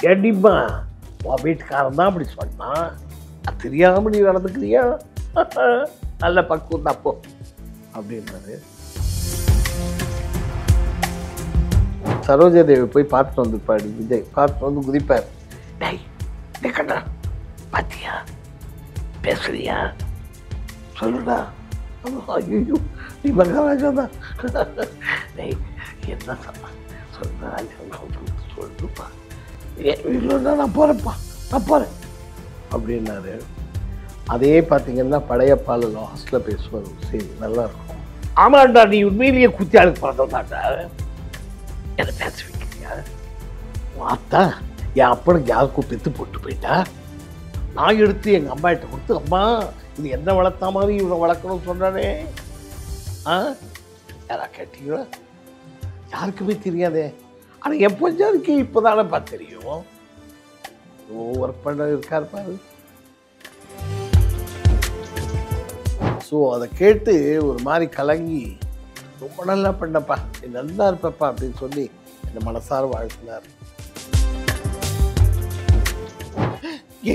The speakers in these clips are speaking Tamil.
ஏடிம்மா உன் வீட்டுக்காரன் தான் அப்படி சொன்னான், அது தெரியாம நீ நடந்துக்கிறியா? நல்ல பக்குவம் தப்போ அப்படின்றாரு. சரோஜாதேவி போய் பார்த்துட்டு வந்துருப்பாரு விஜய். பார்த்துட்டு வந்து குதிப்பார். டேய் கண்ணா பாத்தியா, பேசுறியா, சொல்லுடா. ஐயோ நீ மகாராஜா தான். டேய் என்ன சொன்ன சொல்றா, சொல்லுப்பா. இல்லைன்னா நான் போகிறேன்ப்பா, நான் போகிறேன் அப்படின்னாரு. அதே பார்த்தீங்கன்னா படையப்பால் லாஸ்ட்டில் பேசுவார். சரி நல்லா இருக்கும். ஆமாண்டா நீ உண்மையிலேயே குத்தியாளுக்கு பிறந்தாண்டா, என்ன பேச வைக்கிறியா? வாத்தா என் அப்பனுக்கு யாருக்கும் பெத்து போட்டு போயிட்டா, நான் எடுத்து எங்கள் அம்மாகிட்ட கொடுத்து, அம்மா இது என்ன வளர்த்தா மாதிரி இவனை வளர்க்கணும்னு சொன்னானே. யாரா கேட்டீங்களா? யாருக்குமே தெரியாதே. ஆனால் என் பொஞ்சாதுக்கு இப்போ தானேப்பா தெரியும். ஒர்க் பண்ண இருக்காரு பாரு. ஸோ அதை கேட்டு ஒரு மாதிரி கலங்கி, ரொம்ப நல்லா பண்ணப்பா, நீ நல்லா இருப்பப்பா அப்படின்னு சொல்லி என்னை மனசார வாழ்த்தினார்.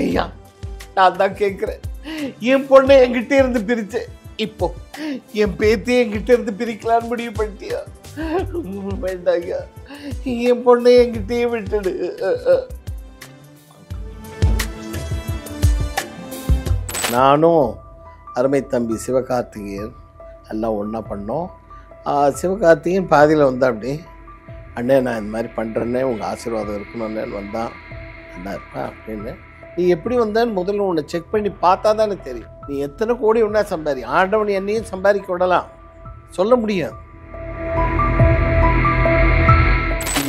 ஏய்யா நான் தான் கேட்குறேன், என் பொண்ணை என்கிட்ட இருந்து பிரிச்சேன், இப்போ என் பேத்தியை என்கிட்ட இருந்து பிரிக்கலான்னு முடிவு பண்ணிட்டியா? வேண்டாங்க, என் பொண்ணை என்கிட்டயே விட்டுடு. நானும் அருமை தம்பி சிவகார்த்திகேயன் எல்லாம் ஒன்றா பண்ணோம். சிவகார்த்திகேயன் பாதியில் வந்தா அப்படி, அண்ணே நான் இந்த மாதிரி பண்ணுறேன்னே, உங்கள் ஆசீர்வாதம் இருக்கணும்னு வந்தான். அண்ணா இருப்பா அப்படின்னு. நீ எப்படி வந்தான்னு முதல்ல உன்னை செக் பண்ணி பார்த்தா தான் எனக்கு தெரியும். நீ எத்தனை கோடி ஒன்றா சம்பாதி, ஆண்டவன் என்னையும் சம்பாதிக்க விடலாம், சொல்ல முடியாது.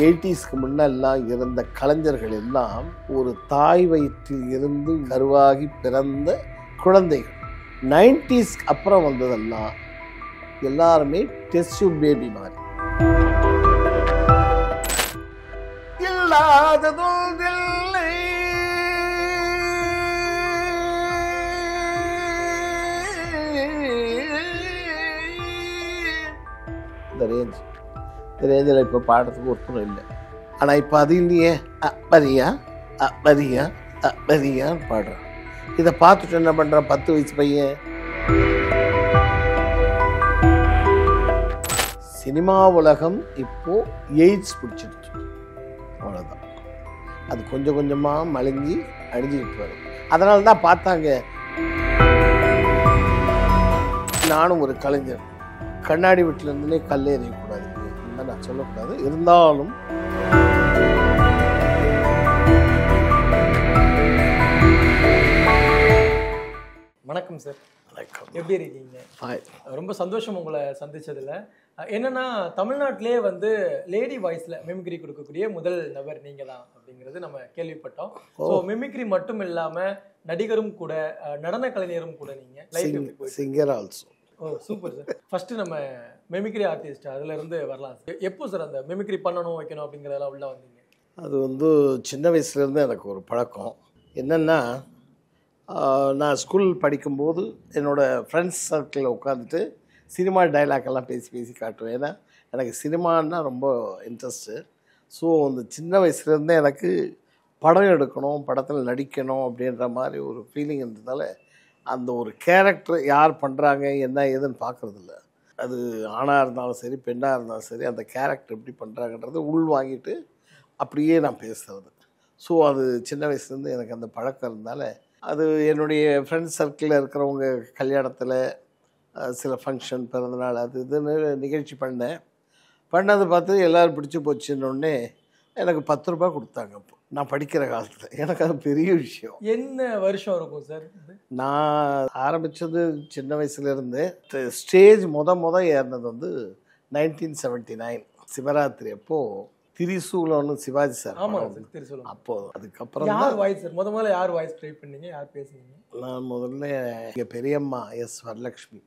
80ஸ்க்கு முன்னெல்லாம் இருந்த கலைஞர்கள் எல்லாம் ஒரு தாய் வயிற்றில் இருந்து கருவாகி பிறந்த குழந்தைகள். 90ஸ்க்கு அப்புறம் வந்ததெல்லாம் எல்லாருமே டெஸ்ட் பேபி மாதிரி. இல்லாததொன்றில்லை இந்த ரேஞ்சில் இப்போ பாடுறதுக்கு ஒருத்தரும் இல்லை. ஆனால் இப்போ அது இல்லையே, வரியா வரியா வரியான்னு பாடுறான். இதை பார்த்துட்டு என்ன பண்ணுறான் 10 வயசு பையன்? சினிமா உலகம் இப்போ எய்ட்ஸ் பிடிச்சிருச்சு, அவ்வளோதான். அது கொஞ்சம் கொஞ்சமாக மழுங்கி அழிஞ்சிக்கிட்டு வரும். அதனால தான் பார்த்தாங்க. நானும் ஒரு கலைஞர், கண்ணாடி வீட்டில் இருந்துனே கல் எறியக்கூடாது, நான் சொல்லக்கூடாது. இருந்தாலும் வணக்கம் சார். வணக்கம். எப்படி இருக்கீங்க? ரொம்ப சந்தோஷம் உங்களை சந்திச்சதுல. என்னன்னா தமிழ்நாட்டிலே வந்து லேடி வாய்ஸ்ல மிமிக்ரி கொடுக்கக்கூடிய முதல் நபர் நீங்க தான் அப்படிங்கிறது நம்ம கேள்விப்பட்டோம். ஸோ மிமிக்ரி மட்டும் இல்லாம நடிகரும் கூட, நடன கலைஞரும் கூட நீங்க. Singer also. Oh super sir. First நம்ம மிமிக்ரி ஆர்டிஸ்ட் அதுல இருந்து வரலாம் சார். எப்போ சார் அந்த மிமிக்ரி பண்ணணும் வைக்கணும் அப்படிங்கிறதெல்லாம் உள்ள வந்தீங்க? அது வந்து சின்ன வயசுலேருந்து எனக்கு ஒரு பழக்கம். என்னென்னா, நான் ஸ்கூல் படிக்கும்போது என்னோடய ஃப்ரெண்ட்ஸ் சர்க்கிளில் உட்காந்துட்டு சினிமா டைலாக்கெல்லாம் பேசி பேசி காட்டுவேன். ஏன்னா எனக்கு சினிமான்னா ரொம்ப இன்ட்ரெஸ்ட்டு. ஸோ அந்த சின்ன வயசுலேருந்தே எனக்கு படம் எடுக்கணும், படத்தில் நடிக்கணும் அப்படின்ற மாதிரி ஒரு ஃபீலிங் இருந்ததால் அந்த ஒரு கேரக்டர் யார் பண்ணுறாங்க என்ன ஏதுன்னு பார்க்குறதில்ல. அது ஆணாக இருந்தாலும் சரி பெண்ணாக இருந்தாலும் சரி, அந்த கேரக்டர் எப்படி பண்ணுறாங்கன்றது உள் வாங்கிட்டு அப்படியே நான் பேசுகிறது. ஸோ அது சின்ன வயசுலேருந்து எனக்கு அந்த பழக்கம் இருந்தால, அது என்னுடைய ஃப்ரெண்ட்ஸ் சர்க்கிளில் இருக்கிறவங்க கல்யாணத்தில், சில ஃபங்க்ஷன், பிறந்தநாள், அது இதுன்னு நிகழ்ச்சி பண்ணது பார்த்து எல்லோரும் பிடிச்சி போச்சுன்னொடனே எனக்கு 10 ரூபா கொடுத்தாங்க. அப்போ நான் படிக்கிற காலத்தில் எனக்கு அது பெரிய விஷயம். என்ன வருஷம் இருக்கும் சார்? நான் ஆரம்பித்தது சின்ன வயசுலேருந்து. ஸ்டேஜ் ஏறினது வந்து 1979 சிவராத்திரி அப்போது திரிசூலம்னு சிவாஜி சார். அப்போது அதுக்கப்புறம் முதல்ல யார் வாய்ஸ் ட்ரை பண்ணீங்க, யார் பேசுனீங்க? நான் முதல்ல எங்கள் பெரியம்மா எஸ் வரலக்ஷ்மி,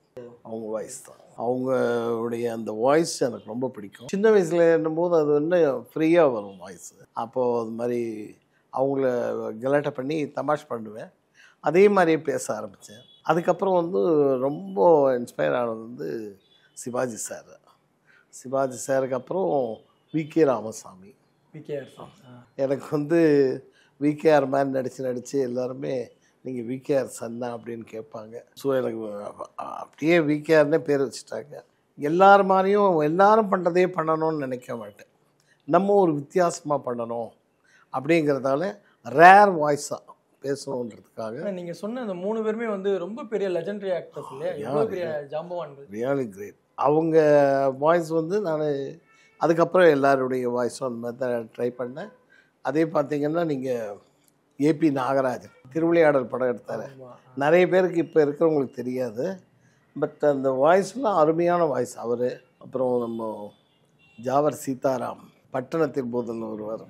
அவங்க வாய்ஸ் தான். அவங்களுடைய அந்த வாய்ஸ் எனக்கு ரொம்ப பிடிக்கும். சின்ன வயசில் என்னும்போது அது இன்னும் ஃப்ரீயாக வரும் வாய்ஸ். அப்போது அது மாதிரி அவங்கள கலாட்டை பண்ணி தமாஷ் பண்ணுவேன். அதே மாதிரியே பேச ஆரம்பித்தேன். அதுக்கப்புறம் வந்து ரொம்ப இன்ஸ்பயர் ஆனது வந்து சிவாஜி சார். சிவாஜி சாருக்கு அப்புறம் வி.கே. Ramasamy, VKR sir. எனக்கு வந்து விகேஆர் மாதிரி நடித்து எல்லாருமே நீங்கள் விகேஆர் சன் தான் அப்படின்னு கேட்பாங்க. ஸோ எனக்கு அப்படியே விகேஆர்னே பேர் வச்சுட்டாங்க. எல்லார் மாதிரியும் எல்லாரும் பண்ணுறதே பண்ணணும்னு நினைக்க மாட்டேன். நம்ம ஒரு வித்தியாசமாக பண்ணணும் அப்படிங்கிறதால ரேர் வாய்ஸாக பேசணுன்றதுக்காக. நீங்கள் சொன்ன அந்த 3 பேருமே வந்து ரொம்ப பெரிய லெஜெண்டரி ஆக்டர்ஸ் இல்லையா, எவ்வளோ பெரிய ஜாம்பவான்கள். Really great. அவங்க வாய்ஸ் வந்து நான் அதுக்கப்புறம் எல்லாருடைய வாய்ஸும் அந்த மாதிரி தான் ட்ரை பண்ணேன். அதே பார்த்தீங்கன்னா நீங்கள் ஏபி நாகராஜன் திருவிளையாடல் படம் எடுத்தார். நிறைய பேருக்கு இப்போ இருக்கிறவங்களுக்கு தெரியாது. பட் அந்த வாய்ஸ்லாம் அருமையான வாய்ஸ் அவர். அப்புறம் நம்ம ஜாவர் சீதாராம் பட்டணத்தின் போதல் வருவார்,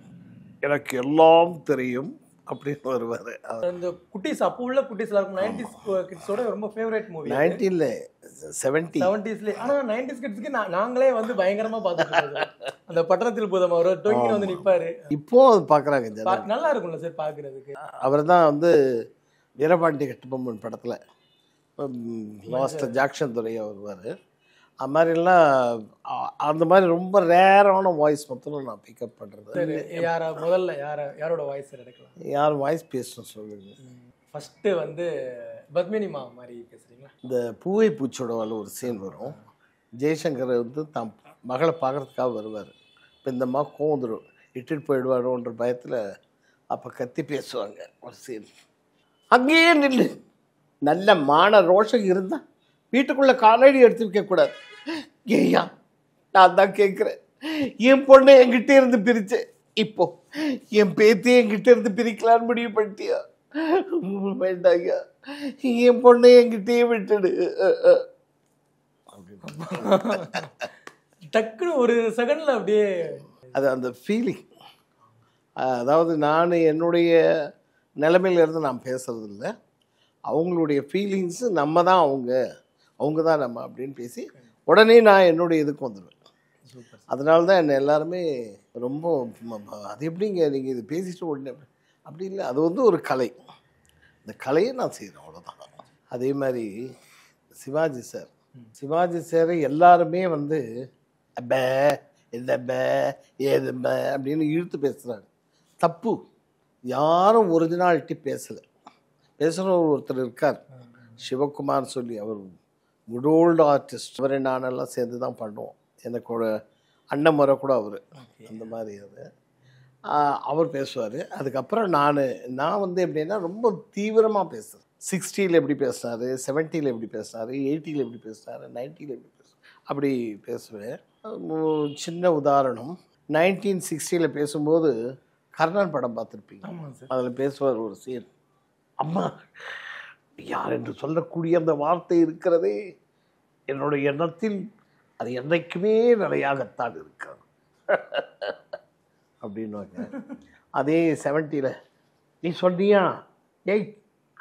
எனக்கு எல்லாம் தெரியும் அப்படின்னு வருவார். அந்த குட்டீஸ் அப்போ உள்ள குட்டீஸ் எல்லாருக்கும் 90s கிட்ஸோட ரொம்ப ஃபேவரட் மூவி. 70s. ஆனால் 90s கிட்ஸ்க்கு நாங்களே வந்து பயங்கரமாக பார்த்துருக்கோம். அந்த பட்டணத்தில் பூதம் அவர் டொங்கின்னு வந்து நிற்பாரு. இப்போ அது பார்க்குறாங்க, நல்லா இருக்கும்ல சார் பார்க்குறதுக்கு. அவர் தான் வந்து வீரபாண்டி கட்டபொம்மன் படத்தில் லாஸ்ட்டில் ஜாக்சன் துறையாக வருவார். அது மாதிரிலாம் அந்த மாதிரி ரொம்ப ரேரான வாய்ஸ் மொத்தம் நான் பிக்கப் பண்ணுறது. முதல்ல யாரோட வாய்ஸ் எடுக்கலாம்? யார் வாய்ஸ் பேசணும் சொல்லுங்க. ஃபஸ்ட்டு வந்து பத்மினிமா மாதிரி பேசுகிறீங்களா? இந்த பூவை பூச்சோட ஒரு சீன் வரும். ஜெய்சங்கர் வந்து தான் மகளை பார்க்குறதுக்காக வருவார். இப்போ இந்த அம்மா கோந்துடும், இட்டுட்டு போயிடுவாரோன்ற பயத்தில் அப்போ கத்தி பேசுவாங்க ஒரு சீன். அங்கேயே நில்லு, நல்ல மான ரோஷம் இருந்தால் வீட்டுக்குள்ளே காலடி எடுத்து வைக்கக்கூடாது. ஏய்யா நான் தான் கேட்குறேன், என் பொண்ணை என்கிட்ட இருந்து பிரித்தேன், இப்போ என் பேத்தியை என்கிட்ட இருந்து பிரிக்கலான்னு முடிவு பண்ணிட்டியா? வேண்டாங்க, என் பொண்ணை என்கிட்டயே விட்டுடு. டக்குன்னு ஒரு செகண்டில் அப்படியே அது அந்த ஃபீலிங். அதாவது நான் என்னுடைய நிலைமையிலேருந்து நான் பேசுறது இல்லை, அவங்களுடைய ஃபீலிங்ஸு நம்ம தான் அவங்க தான் நம்ம அப்படின்னு பேசி உடனே நான் என்னுடைய இதுக்கு வந்துடுவேன். அதனால தான் என்னை எல்லாருமே ரொம்ப அது எப்படிங்க நீங்கள் இது பேசிட்டு உடனே அப்படி இல்லை, அது வந்து ஒரு கலை, இந்த கலையை நான் செய்கிறேன் அவ்வளோதான். அதே மாதிரி சிவாஜி சார் எல்லாருமே வந்து பே இந்த பே ஏது பே அப்படின்னு இழுத்து பேசுகிறாங்க. தப்பு. யாரும் ஒரிஜினாலிட்டி பேசுகிற ஒருத்தர் இருக்கார், சிவகுமார் சொல்லி, அவர் குட் ஓல்டு ஆர்டிஸ்ட். அவரை நானெல்லாம் சேர்ந்து தான் பண்ணுவோம். எனக்கோட அண்ணன் முறை கூட அவர் அந்த மாதிரி அவர் பேசுவார். அதுக்கப்புறம் நான் வந்து எப்படின்னா ரொம்ப தீவிரமாக பேசுகிறேன். 60s எப்படி பேசினார், 70s எப்படி பேசினார், 80s எப்படி பேசினார், 90s எப்படி பேசுவார், அப்படி பேசுவேன். சின்ன உதாரணம், 1960s பேசும்போது கர்ணன் படம் பார்த்துருப்பீங்க. அதில் பேசுவார் ஒரு சீன், அம்மா யார் என்று சொல்லக்கூடிய அந்த வார்த்தை இருக்கிறதே என்னுடைய எண்ணத்தில் அது என்றைக்குமே நிலையாகத்தான் இருக்கிறது அப்படின்வாங்க. அதே 70s நீ சொன்னியா, ஏய்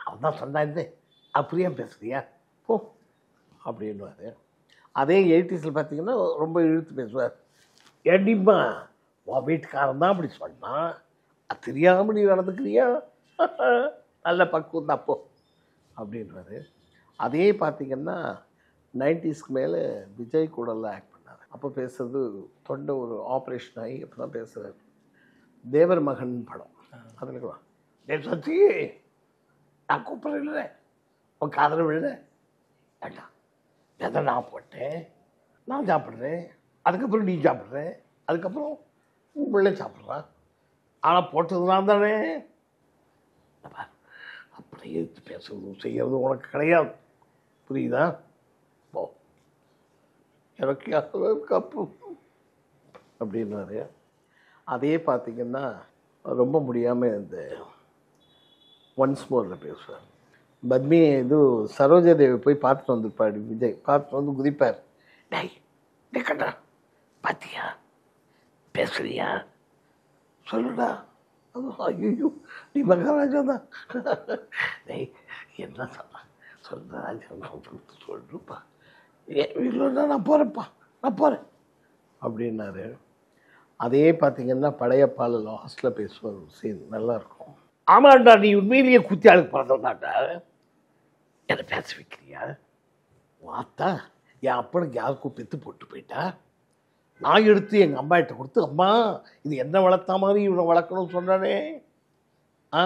அவன் தான் சொன்னாந்தே அப்படியே பேசுறியா போ அப்படின்வார். அதே 80s பார்த்தீங்கன்னா ரொம்ப இழுத்து பேசுவார், ஏண்டிம்மா உன் வீட்டுக்காரன் தான் அப்படி சொன்னான், அது தெரியாமல் நீ நடந்துக்கிறியா, நல்ல பக்குவம் தான் போ அப்படின்வார். அதே பார்த்திங்கன்னா 90ஸ்க்கு மேலே விஜய் கூடலாம் ஆக்ட் பண்ணார். அப்போ பேசுகிறது தொண்டை ஒரு ஆப்ரேஷன் ஆகி அப்போ தான் பேசுகிறார். தேவர் மகன் படம், அதில் கூட சச்சி நான் கூப்பிட்றேன் உன் காதல் விழுத வேண்டாம், எதை நான் போட்டேன், நான் சாப்பிட்றேன், அதுக்கப்புறம் நீ சாப்பிட்றேன், அதுக்கப்புறம் உன் பிள்ளை சாப்பிட்றான், ஆனால் போட்டது நான் தானே. அப்படி எடுத்து பேசுறது செய்கிறது உனக்கு கிடையாது, புரியுதா? போ எனக்கு கப்பு அப்படின்னாரு. அதே பார்த்திங்கன்னா ரொம்ப முடியாமல் இந்த ஒன்ஸ் மோரில் பேசுவார். பத்மி இது சரோஜாதேவி போய் பார்த்துட்டு வந்துருப்பார் விஜய், பார்த்துட்டு வந்து குதிப்பார், டேய் டே கண்ணா பார்த்தியா பேசுறியா சொல்லுடா, ஐயோ நீ மகாராஜா தான், டேய் என்ன சொன்ன சொல்லுடா சொல்லுப்பா, இல்லைன்னா நான் போகிறேன்ப்பா நான் போகிறேன் அப்படின்னாரு. அதே பார்த்திங்கன்னா படையப்பால் லாஸ்ட்டில் பேசுவார் ஒரு சீன் நல்லாயிருக்கும். ஆமாண்டா நீ உண்மையிலேயே குத்தியாளுக்கு பிறந்ததாண்டா, என்னை பேச வைக்கிறியா, வாத்தா என் அப்பனுக்கு யாருக்கும் பெற்று போட்டு போயிட்டா, நான் எடுத்து எங்கள் அம்மாகிட்ட கொடுத்து, அம்மா இது என்ன வளர்த்தா மாதிரி இவனை வளர்க்கணும்னு சொன்னானே, ஆ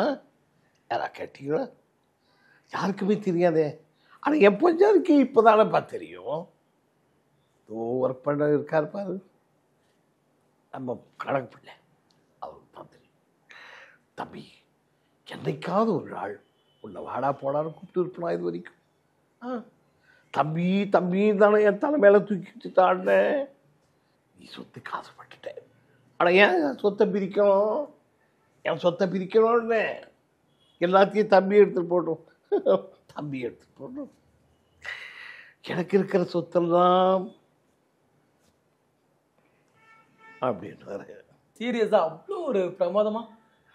யாரா கேட்டீங்களா? யாருக்குமே தெரியாதே. ஆனால் என் பொஞ்சாதுக்கு இப்போ தானேப்பா தெரியும். ஒர்க் பண்ண இருக்கார் பாரு நம்ம கணக்கு பிள்ளை, அவருக்கு தான் தெரியும். தம்பி என்னைக்காவது ஒரு நாள் உன்னை வாடா போடான்னு கூப்பிட்டு இருப்பா இது வரைக்கும். தம்பி தம்பி தானே என் தலை மேலே தூக்கி வச்சுட்டான்னு. நீ சொத்துக்கு ஆசைப்பட்டுட்டேன். ஆனால் ஏன் சொத்தை பிரிக்கணும், என் சொத்தை பிரிக்கணும்னு எல்லாத்தையும் தம்பி எடுத்துகிட்டு போட்டோம். தம்பி எடுத்துகிட்டு போட்டோம். எனக்கு இருக்கிற சொத்தெல்லாம் அப்படின்னு சீரியஸா அவ்வளோ ஒரு பிரமாதமா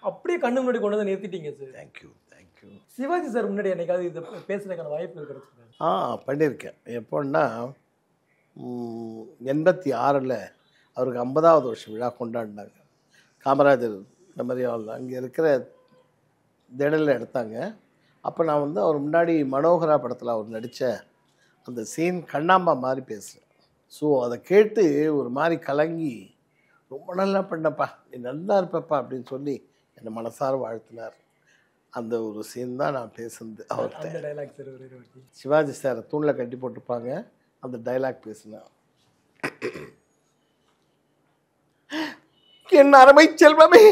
அப்படியே கண்ணு முன்னாடி கொண்டு வந்து நிறுத்திட்டீங்க sir. Thank you thank you. Sivaji sir முன்னாடி என்னைக்காவது இது பேசுறதுக்கான வாய்ப்பு கிடைச்சிருக்கு? பண்ணியிருக்கேன். எப்போன்னா 86 அவருக்கு 50வது வருஷம் விழா கொண்டாடினாங்க. காமராஜர் மெமோரியல் அங்கே இருக்கிற திடலில் எடுத்தாங்க. அப்போ நான் வந்து அவர் முன்னாடி மனோகரா படத்தில் அவர் நடித்த அந்த சீன் கண்ணாம்பா மாதிரி பேசுகிறேன். ஸோ அதை கேட்டு ஒரு மாதிரி கலங்கி, ரொம்ப நல்லா பண்ணப்பா, நீ நல்லா இருப்பப்பா அப்படின்னு சொல்லி என்னை மனசார வாழ்த்தினார். அந்த ஒரு சீன் தான் நான் பேசுனது அவர்கிட்ட. சிவாஜி சார் தூணில் கட்டி போட்டுப்பாங்க, அந்த டைலாக் பேசினேன். என் அருமை செல்வமே,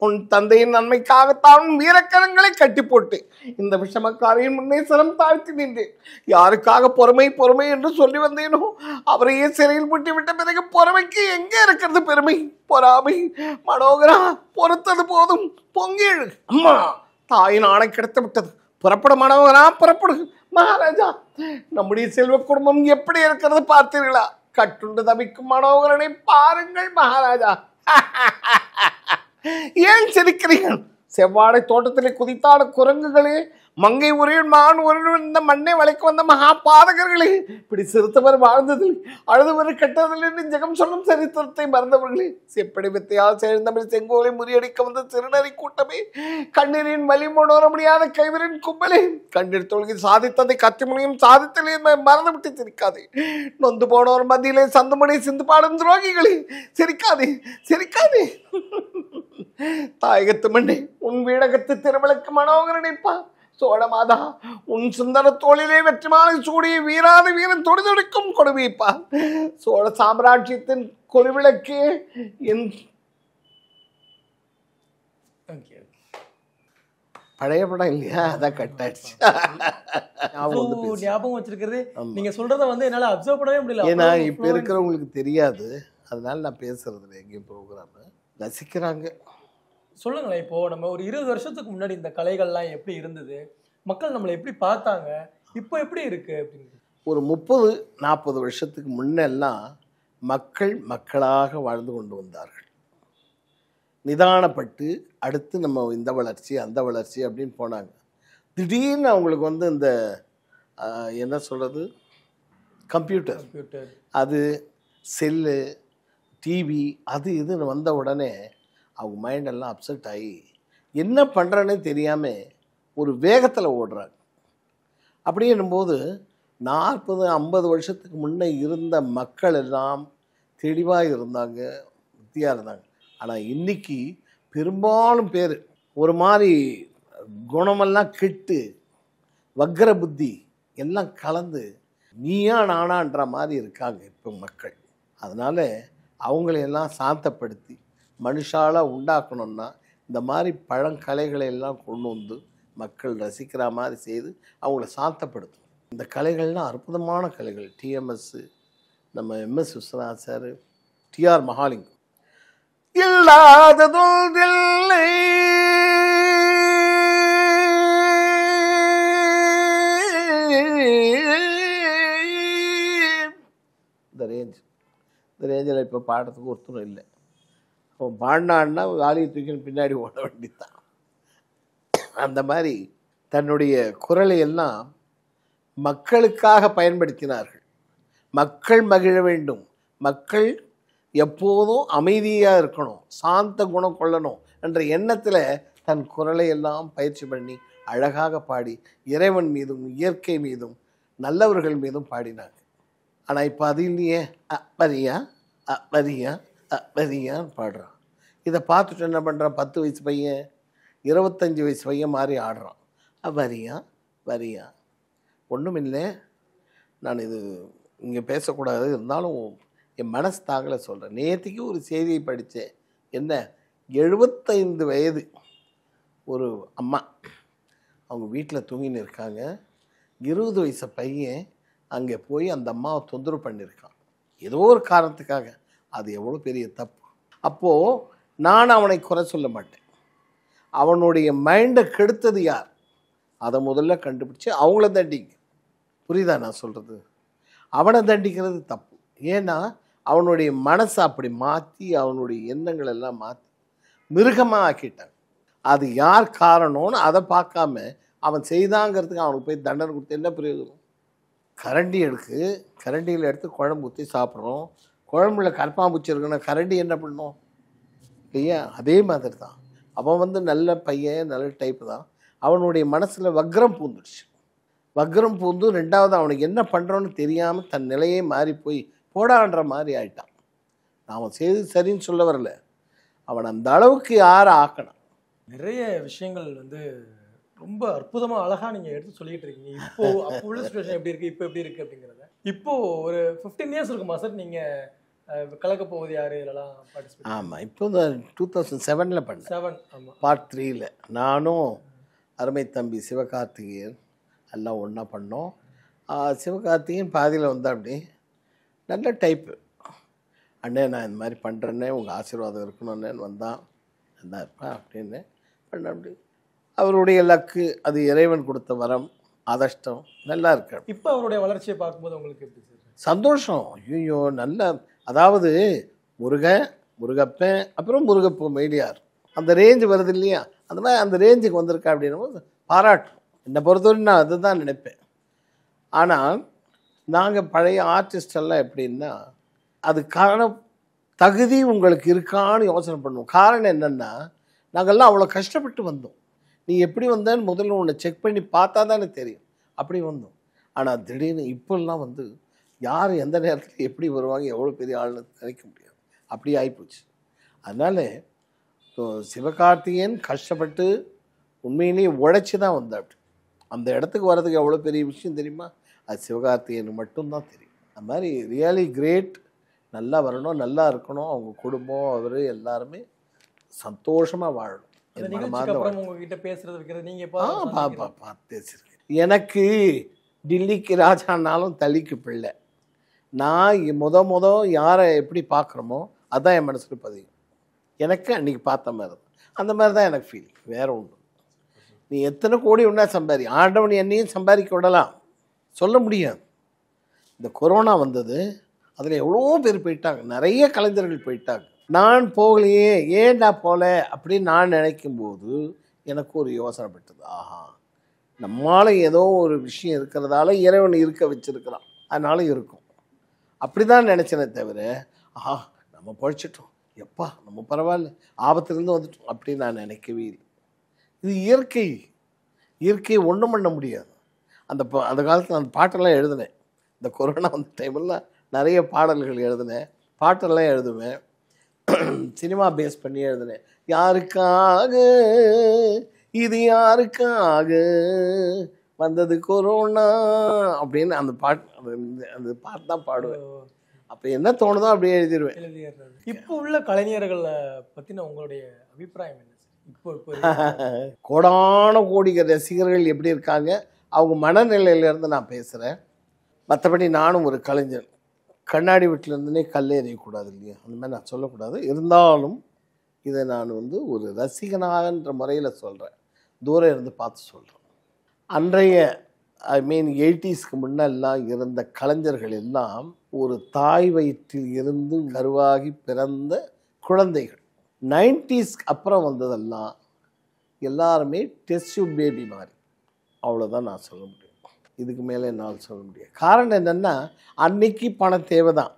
உன் தந்தையின் நன்மைக்காகத்தான் வீரக்கரங்களை கட்டி போட்டு இந்த விஷமக்காரியின் முன்னே சிரம் தாழ்த்தி நின்றேன். யாருக்காக பொறுமை பொறுமை என்று சொல்லி வந்தேனோ அவரையே சிறையில் முட்டி விட்ட பிறகு பொறுமைக்கு எங்கே இருக்கிறது பெருமை, பொறாமை. மனோகரா, பொறுத்தது போதும், பொங்கேழு. அம்மா, தாயின் ஆணை கிடைத்து விட்டது, புறப்பட மனோகரா, புறப்படு. மகாராஜா, நம்முடைய செல்வ குடும்பம் எப்படி இருக்கிறது பார்த்தீர்களா? கட்டுண்டு தவிக்கும் மனோகரனை பாருங்கள் மகாராஜா. ஏன் சிரிக்கிறீர்கள்? செவ்வாடை தோட்டத்திலே குதித்தாட குரங்குகளே, மங்கை உரையுள் மான் உரையுள் இந்த மண்ணை வளைக்க வந்த மகா பாதகர்களே, இப்படி சிறுத்தவர் வாழ்ந்ததில் அழுதுவர் கெட்டதில் என்று ஜெகம் சொல்லும் சரித்திரத்தை மறந்தவர்களே, செப்படி வித்தையால் சேர்ந்தமிழ் செங்கோலை முறியடிக்க வந்த சிறுநரை கூட்டமே, கண்ணீரின் வலி உணர முடியாத கைவரின் கும்பலே, கண்ணீர் தொழுகி சாதித்ததை கத்திமுனையும் சாதித்தலே மறந்து விட்டு சிரிக்காதே. நொந்து போனோர் மத்தியிலே சந்துமணி சிந்து பாடும் துரோகிகளே, சிரிக்காதே சிரிக்காதே. தாயகத்து மண்ணே, உன் வீடகத்து திருவிளக்கு மனோகரனைப்பா. சோழமாதா, உன் சுந்தர தோளிலே வெற்றி மாலை சூடிய வீராத வீரன் தொடுதொடுக்கும் கொடுமைப்பா. சோழ சாம்ராஜ்யத்தின் கொலுவிளக்கே என் பழைய படம் இல்லையா, அதான் கட்டாச்சு. ஞாபகம் வச்சிருக்கிறது நீங்க சொல்றத வந்து என்னால அப்சர்வ் பண்ணவே முடியல. ஏன்னா இப்ப இருக்கிறவங்களுக்கு தெரியாது, அதனால நான் பேசுறது இல்லை. எங்கேயும் ப்ரோக்ராம் ரசிக்கிறாங்க. சொல்லுங்களேன், இப்போ நம்ம ஒரு 20 வருஷத்துக்கு முன்னாடி இந்த கலைகள்லாம் எப்படி இருந்தது, மக்கள் நம்மளை எப்படி பார்த்தாங்க, இப்போ எப்படி இருக்கு அப்படின்னு? ஒரு 30-40 வருஷத்துக்கு முன்னெல்லாம் மக்கள் மக்களாக வாழ்ந்து கொண்டு வந்தார்கள். நிதானப்பட்டு அடுத்து நம்ம இந்த வளர்ச்சி அந்த வளர்ச்சி அப்படின்னு போனாங்க. திடீர்னு அவங்களுக்கு வந்து இந்த என்ன சொல்கிறது, கம்ப்யூட்டர், அது செல்லு, டிவி, அது இதுன்னு வந்த உடனே அவங்க மைண்டெல்லாம் அப்செட் ஆகி என்ன பண்ணுறேன்னே தெரியாமல் ஒரு வேகத்தில் ஓடுறாங்க. அப்படின்னும்போது 40-50 வருஷத்துக்கு முன்னே இருந்த மக்கள் எல்லாம் தெளிவாக இருந்தாங்க, புத்தியாக இருந்தாங்க. ஆனால் இன்றைக்கி பெரும்பாலும் பேர் ஒரு மாதிரி குணமெல்லாம் கெட்டு வக்கர புத்தி எல்லாம் கலந்து நீயா நானான்ற மாதிரி இருக்காங்க இப்போ மக்கள். அதனால் அவங்களையெல்லாம் சாந்தப்படுத்தி மனுஷாலாக உண்டாக்கணும்னா இந்த மாதிரி பழங்கலைகளை எல்லாம் கொண்டு வந்து மக்கள் ரசிக்கிற மாதிரி செய்து அவங்கள சாந்தப்படுத்தும். இந்த கலைகள்லாம் அற்புதமான கலைகள். டிஎம்எஸ், நம்ம எம்எஸ் விஸ்வநாத் சார், டிஆர் மகாலிங்கம். இல்லாததொன்றில்லை இந்த ரேஞ்சில் இப்போ பாடுறதுக்கு ஒருத்தரும் இல்லை. அவன் பாடினான்னா காலியை தூக்கின்னு பின்னாடி ஓட வேண்டியதான். அந்த மாதிரி தன்னுடைய குரலை எல்லாம் மக்களுக்காக பயன்படுத்தினார்கள். மக்கள் மகிழ வேண்டும், மக்கள் எப்போதும் அமைதியாக இருக்கணும், சாந்த குணம் கொள்ளணும் என்ற எண்ணத்தில் தன் குரலை எல்லாம் பயிற்சி பண்ணி அழகாக பாடி இறைவன் மீதும் இயற்கை மீதும் நல்லவர்கள் மீதும் பாடினாங்க. ஆனால் இப்போ அது இல்லையே. வரியா வரியா வரியான்னு பாடுறான். இதை பார்த்துட்டு என்ன பண்ணுறான், 10 வயசு பையன் 25 வயசு பையன் மாதிரி ஆடுறான். வரியா வரியா. ஒன்றும் இல்லை, நான் இது இங்கே பேசக்கூடாது, இருந்தாலும் என் மனசு தாங்கலை சொல்கிறேன். நேற்றுக்கு ஒரு செய்தியை படித்தேன். என்ன, 75 வயது ஒரு அம்மா, அவங்க வீட்டில் தூங்கின்னு இருக்காங்க. 20 வயசு பையன் அங்கே போய் அந்த அம்மாவை தொந்தரவு பண்ணியிருக்கான் ஏதோ ஒரு காரணத்துக்காக. அது எவ்வளோ பெரிய தப்பு. அப்போது நான் அவனை குறை சொல்ல மாட்டேன். அவனுடைய மைண்டை கெடுத்தது யார், அதை முதல்ல கண்டுபிடிச்சி அவங்கள தண்டிங்க. புரியுதா நான் சொல்கிறது? அவனை தண்டிக்கிறது தப்பு. ஏன்னா அவனுடைய மனசை அப்படி மாற்றி அவனுடைய எண்ணங்கள் எல்லாம் மாற்றி மிருகமாக ஆக்கிட்டாங்க. அது யார் காரணம்னு அதை பார்க்காம அவன் செய்தாங்கிறதுக்கு அவனுக்கு போய் தண்டனை கொடுத்து என்ன பிரயோஜனம்? கரண்டி எடுக்கு, கரண்டியில் எடுத்து குழம்பு ஊற்றி சாப்பிட்றோம். குழம்புல கரப்பாம்பூச்சி இருக்குன்னா கரண்டி என்ன பண்ணணும் இல்லையா? அதே மாதிரி தான் அவன் நல்ல பையன், நல்ல டைப்பு தான். அவனுடைய மனசில் வக்ரம் பூந்துடுச்சு. வக்ரம் பூந்து ரெண்டாவது அவனுக்கு என்ன பண்ணுறோன்னு தெரியாமல் தன் நிலையே மாறி போய் போடான்ற மாதிரி ஆயிட்டான். அவன் செய்து சரின்னு சொல்ல வரல, அவன் அந்த அளவுக்கு யாரை ஆக்கணும். நிறைய விஷயங்கள் ரொம்ப அற்புதமாக அழகாக நீங்கள் எடுத்து சொல்லிட்டு இருக்கீங்க. இப்போ அப்போ உள்ள சுச்சுவேஷன் எப்படி இருக்குது, இப்போ எப்படி இருக்குது அப்படிங்கிறத. இப்போ ஒரு 15 இயர்ஸ் இருக்குமா சார் நீங்கள் கலக்க போவது யார் இதெல்லாம் பார்ட்டிசிபேட்? ஆமாம், இப்போ இந்த 2007 பண்ணேன். 7 ஆமாம், பார்ட் 3ல் நானும் அருமை தம்பி சிவகார்த்திகேயன் எல்லாம் ஒன்றா பண்ணோம். சிவகார்த்திகேயன் பாதியில் அப்படி நல்ல டைப்பு. அண்ணே நான் இந்த மாதிரி பண்ணுறேன்னே, உங்கள் ஆசீர்வாதம் இருக்கணும்னு வந்தான். நல்லா இருப்பேன் அப்படின்னு பண்ண. அப்படி அவருடைய லக்கு, அது இறைவன் கொடுத்த வரம், அதிர்ஷ்டம், நல்லா இருக்கு. இப்போ அவருடைய வளர்ச்சியை பார்க்கும்போது உங்களுக்கு எப்படி சார்? சந்தோஷம். ஐயோ நல்ல, அதாவது முருகப்பன் அப்புறம் முருகப்பூ மெய்டியார் அந்த ரேஞ்சு வருது இல்லையா, அந்த மாதிரி அந்த ரேஞ்சுக்கு வந்திருக்கா அப்படின்னும் பாராட்டும். என்னை பொறுத்தவரை நான் அதுதான் நினைப்பேன். ஆனால் நாங்கள் பழைய ஆர்டிஸ்டெல்லாம் எப்படின்னா, அதுக்கான தகுதி உங்களுக்கு இருக்கான்னு யோசனை பண்ணுவோம். காரணம் என்னென்னா, நாங்கள்லாம் அவ்வளோ கஷ்டப்பட்டு வந்தோம். நீ எப்படி வந்தேன்னு முதல்ல உன்னை செக் பண்ணி பார்த்தா தானே தெரியும். அப்படி வந்தோம். ஆனால் திடீர்னு இப்போல்லாம் யார் எந்த நேரத்தில் எப்படி வருவாங்க, எவ்வளோ பெரிய ஆள்னு நினைக்க முடியாது. அப்படி ஆகிப்போச்சு. அதனால் சிவகார்த்திகேயன் கஷ்டப்பட்டு உண்மையிலேயே உழைச்சி தான் வந்தாப்படி. அந்த இடத்துக்கு வர்றதுக்கு எவ்வளோ பெரிய விஷயம் தெரியுமா, அது சிவகார்த்திகேயனுக்கு மட்டும்தான் தெரியும். அது மாதிரி ரியலி கிரேட். நல்லா வரணும், நல்லா இருக்கணும், அவங்க குடும்பம் அவர் எல்லாருமே சந்தோஷமாக வாழணும். உங்ககிட்ட பேசுறது வைக்கிறது நீங்க பார்த்து பேசியிருக்கேன். எனக்கு டில்லிக்கு ராஜானாலும் தள்ளிக்கு பிள்ளை. நான் முத யாரை எப்படி பார்க்குறோமோ அதுதான் என் மனசில் பதியும். எனக்கு அன்றைக்கி பார்த்த மாதிரி தான், அந்த மாதிரி தான் எனக்கு ஃபீல். வேறு ஒன்று, நீ எத்தனை கோடி ஒன்றா சம்பாதி, ஆண்டவன் என்னையும் சம்பாதிக்க விடலாம், சொல்ல முடியாது. இந்த கொரோனா வந்தது, அதில் எவ்வளோ பேர் போயிட்டாங்க, நிறைய கலைஞர்கள் போயிட்டாங்க. நான் போகலையே, ஏன் நான் போகல அப்படின்னு நான் நினைக்கும்போது எனக்கு ஒரு யோசனைப்பட்டது. ஆஹா, நம்மளால் ஏதோ ஒரு விஷயம் இருக்கிறதால இறைவன் இருக்க வச்சிருக்கிறான், அதனால இருக்கும். அப்படி தான் நினச்சேனே தவிர, ஆஹா நம்ம பொழைச்சிட்டோம், எப்பா நம்ம பரவாயில்ல, ஆபத்துலேருந்து வந்துட்டோம் அப்படின்னு நான் நினைக்கவே இல்லை. இது இயற்கை ஒன்றும் பண்ண முடியாது. அந்த காலத்தில் அந்த பாட்டெல்லாம் எழுதினேன். இந்த கொரோனா வந்த டைமெல்லாம் நிறைய பாடல்கள் எழுதினேன், பாட்டெல்லாம் எழுதுவேன், சினிமா பேஸ் பண்ணி எழுதினேன். யாருக்காக இது, யாருக்காக வந்தது கொரோனா அப்படின்னு அந்த பாட்டு தான் பாடுவேன். அப்போ என்ன தோணுதோ அப்படியே எழுதிடுவேன். இப்போ உள்ள கலைஞர்களை பற்றின உங்களுடைய அபிப்பிராயம் என்ன? இப்போ கோடான கோடி ரசிகர்கள் எப்படி இருக்காங்க, அவங்க மனநிலையிலேருந்து நான் பேசுகிறேன். மற்றபடி நானும் ஒரு கலைஞர். கண்ணாடி வீட்டில் இருந்துனே கல் எறியக்கூடாது இல்லையா, அந்த மாதிரி நான் சொல்லக்கூடாது. இருந்தாலும் இதை நான் ஒரு ரசிகனாகன்ற முறையில் சொல்கிறேன், தூரம் இருந்து பார்த்து சொல்கிறேன். அன்றைய 80ஸ்க்கு முன்னெல்லாம் இருந்த கலைஞர்கள் எல்லாம் ஒரு தாய் வயிற்றில் இருந்து கருவாகி பிறந்த குழந்தைகள். 90ஸ்க்கு அப்புறம் வந்ததெல்லாம் எல்லாருமே டெஸ்ட் டியூப் பேபி மாதிரி. அவ்வளோதான் நான் சொல்ல முடியும், இதுக்கு மேலே என்னால் சொல்ல முடியாது. காரணம் என்னென்னா, அன்னைக்கு பணம் தேவை தான்,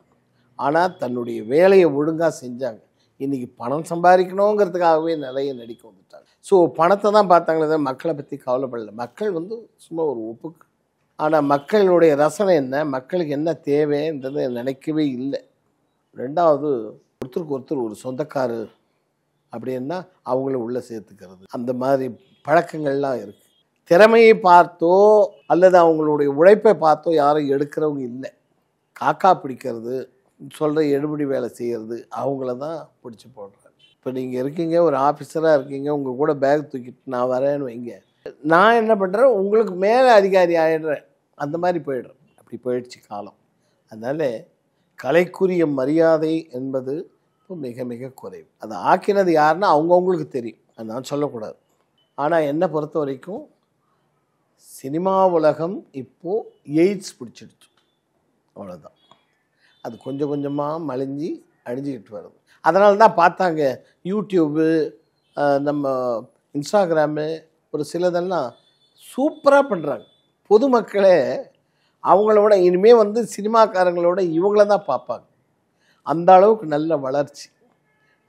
ஆனால் தன்னுடைய வேலையை ஒழுங்காக செஞ்சாங்க. இன்றைக்கி பணம் சம்பாதிக்கணுங்கிறதுக்காகவே நிறைய நடிக்க வந்துட்டாங்க. ஸோ பணத்தை தான் பார்த்தாங்களே, மக்களை பற்றி கவலைப்படல. மக்கள் சும்மா ஒரு ஒப்புக்கு. ஆனால் மக்களுடைய ரசனை என்ன, மக்களுக்கு என்ன தேவைன்றது நினைக்கவே இல்லை. ரெண்டாவது ஒருத்தருக்கு ஒருத்தர் ஒரு சொந்தக்காரு அப்படின்னா அவங்கள உள்ளே சேர்த்துக்கிறது, அந்த மாதிரி பழக்கங்கள்லாம் இருக்குது. திறமையை பார்த்தோ அல்லது அவங்களுடைய உழைப்பை பார்த்தோ யாரும் எடுக்கிறவங்க இல்லை. காக்கா பிடிக்கிறது, சொல்கிற எடுபடி வேலை செய்கிறது, அவங்கள தான் பிடிச்சி போடுறாங்க. இப்போ நீங்கள் இருக்கீங்க, ஒரு ஆஃபீஸராக இருக்கீங்க, உங்கள் கூட பேக் தூக்கிட்டு நான் வரேன்னு வைங்க, நான் என்ன பண்ணுறேன், உங்களுக்கு மேலே அதிகாரி ஆகிடுறேன், அந்த மாதிரி போயிடுறேன். அப்படி போயிடுச்சு காலம். அதனால் கலைக்குரிய மரியாதை என்பது இப்போ மிக மிக குறைவு. அதை ஆக்கினது யாருன்னா அவங்கவுங்களுக்கு தெரியும், அது நான் சொல்லக்கூடாது. ஆனால் என்னை பொறுத்த வரைக்கும் சினிமா உலகம் இப்போது எய்ட்ஸ் பிடிச்சிடுச்சு, அவ்வளோதான். அது கொஞ்சம் கொஞ்சமாக மலிஞ்சு அழிஞ்சிக்கிட்டு வருது. அதனால தான் பார்த்தாங்க யூடியூப்பு, நம்ம இன்ஸ்டாகிராமு, ஒரு சிலதெல்லாம் சூப்பராக பண்ணுறாங்க. பொதுமக்களே அவங்களோட இனிமேல் வந்து சினிமாக்காரங்களோட இவங்கள தான் பார்ப்பாங்க. அந்த அளவுக்கு நல்ல வளர்ச்சி,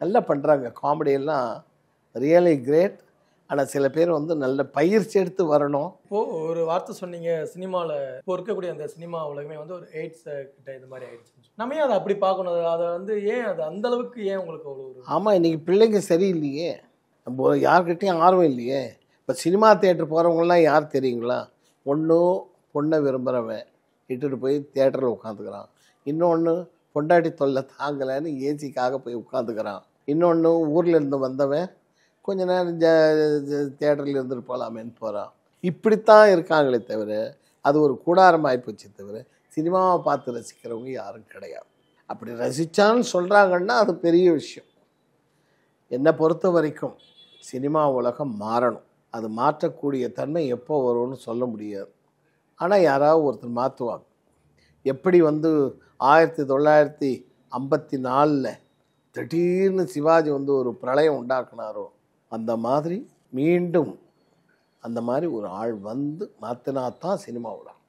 நல்லா பண்ணுறாங்க. காமெடியெல்லாம் ரியலி கிரேட். ஆனால் சில பேர் வந்து நல்ல பயிற்சி எடுத்து வரணும். இப்போது ஒரு வார்த்தை சொன்னீங்க, சினிமாவில் இப்போ இருக்கக்கூடிய அந்த சினிமா உலகமே வந்து ஒரு எய்ட்ஸ் கிட்ட இது மாதிரி ஆயிடுச்சு. நம்ம ஏன் அதை அப்படி பார்க்கணும்? அதை வந்து ஏன் அது அந்த அளவுக்கு ஏன் உங்களுக்கு அவ்வளோ ஒரு ஆமாம், இன்றைக்கி பிள்ளைங்க சரியில்லையே, நம்ம யார்கிட்டையும் ஆர்வம் இல்லையே. இப்போ சினிமா தியேட்டர் போகிறவங்களாம் யார் தெரியுங்களா? ஒன்றும் பொண்ணை விரும்புகிறவன் இட்டுட்டு போய் தியேட்டரில் உட்காந்துக்கிறான், இன்னொன்று பொண்டாட்டி தொல்லை தாங்கலைன்னு ஏசிக்காக போய் உட்காந்துக்கிறான், இன்னொன்று ஊரில் இருந்து வந்தவன் கொஞ்ச நேரம் தியேட்டரில் இருந்துட்டு போகலாமேன்னு போகிறான். இப்படித்தான் இருக்காங்களே தவிர அது ஒரு கூடாரம் ஆகிப்போச்சு தவிர சினிமாவை பார்த்து ரசிக்கிறவங்க யாரும் கிடையாது. அப்படி ரசித்தான்னு சொல்கிறாங்கன்னா அது பெரிய விஷயம். என்னை பொறுத்த வரைக்கும் சினிமா உலகம் மாறணும். அது மாற்றக்கூடிய தன்மை எப்போ வரும்னு சொல்ல முடியாது. ஆனால் யாராவது ஒருத்தர் மாற்றுவாங்க. எப்படி வந்து 1954 திடீர்னு சிவாஜி வந்து ஒரு பிரளயம் உண்டாக்குனாரோ அந்த மாதிரி மீண்டும் அந்த மாதிரி ஒரு ஆள் வந்து மாற்றினா தான் சினிமா உலகம்.